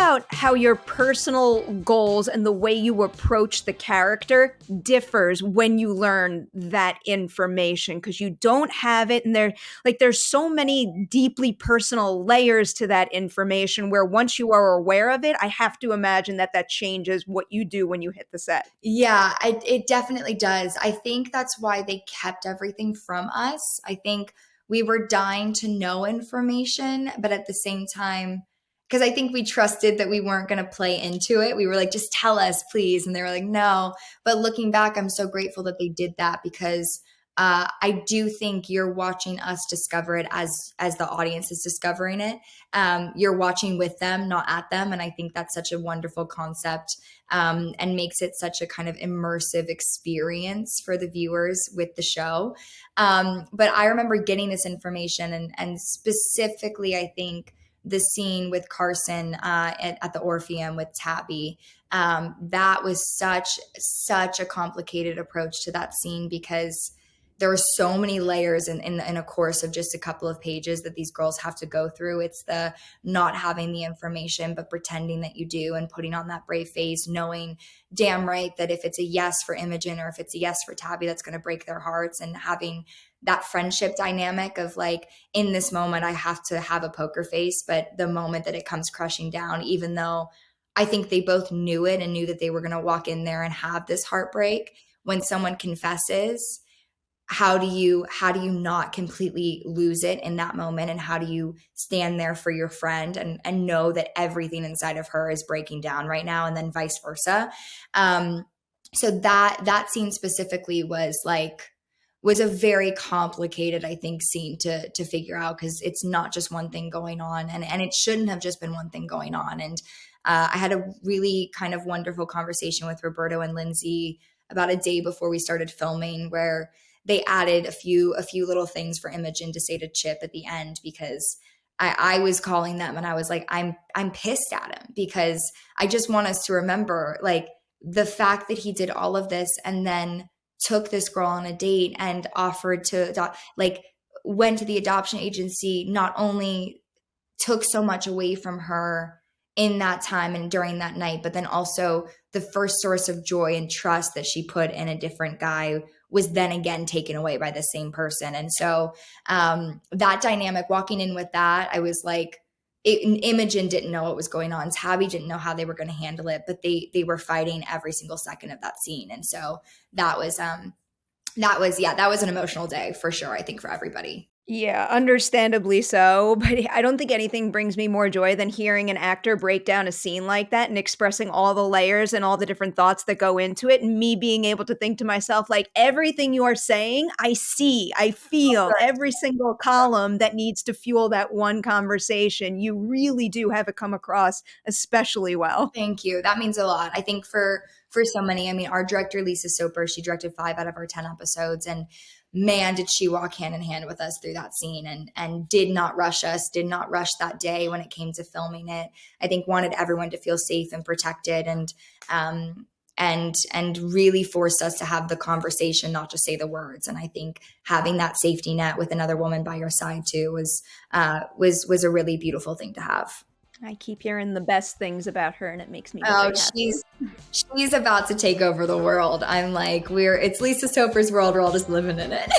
about how your personal goals and the way you approach the character differs when you learn that information, because you don't have it, and there's so many deeply personal layers to that information where once you are aware of it, I have to imagine that changes what you do when you hit the set. Yeah, it definitely does. I think that's why they kept everything from us. I think we were dying to know information, but at the same time, because I think we trusted that we weren't going to play into it. We were like, just tell us, please. And they were like, no. But looking back, I'm so grateful that they did that, because I do think you're watching us discover it as the audience is discovering it. You're watching with them, not at them. And I think that's such a wonderful concept, and makes it such a kind of immersive experience for the viewers with the show. But I remember getting this information, and specifically, I think the scene with Carson at the Orpheum with Tabby, that was such a complicated approach to that scene, because there were so many layers in a course of just a couple of pages that these girls have to go through. It's the not having the information, but pretending that you do, and putting on that brave face, knowing damn right that if it's a yes for Imogen or if it's a yes for Tabby, that's going to break their hearts, and having that friendship dynamic of like, in this moment, I have to have a poker face, but the moment that it comes crushing down, even though I think they both knew it and knew that they were going to walk in there and have this heartbreak, when someone confesses, how do you not completely lose it in that moment? And how do you stand there for your friend and know that everything inside of her is breaking down right now, and then vice versa? So that scene specifically was a very complicated, I think, scene to figure out, because it's not just one thing going on, and it shouldn't have just been one thing going on. And I had a really kind of wonderful conversation with Roberto and Lindsay about a day before we started filming, where they added a few little things for Imogen to say to Chip at the end, because I was calling them and I was like, I'm pissed at him, because I just want us to remember, like, the fact that he did all of this and then took this girl on a date and offered to adopt, like, went to the adoption agency, not only took so much away from her in that time and during that night, but then also the first source of joy and trust that she put in a different guy was then again taken away by the same person. And so that dynamic, walking in with that, I was like, Imogen didn't know what was going on. Tabby didn't know how they were going to handle it, but they were fighting every single second of that scene. And so that was an emotional day for sure, I think, for everybody. Yeah, understandably so, but I don't think anything brings me more joy than hearing an actor break down a scene like that and expressing all the layers and all the different thoughts that go into it, and me being able to think to myself, like, everything you are saying, I see, I feel every single column that needs to fuel that one conversation. You really do have it come across especially well. Thank you. That means a lot. I think for so many, I mean, our director, Lisa Soper, she directed 5 out of our 10 episodes, and man, did she walk hand in hand with us through that scene, and did not rush us, did not rush that day when it came to filming it. I think wanted everyone to feel safe and protected, and really forced us to have the conversation, not just say the words. And I think having that safety net with another woman by your side too was a really beautiful thing to have. I keep hearing the best things about her, and it makes me really happy. She's about to take over the world. I'm like, it's Lisa Soper's world. We're all just living in it.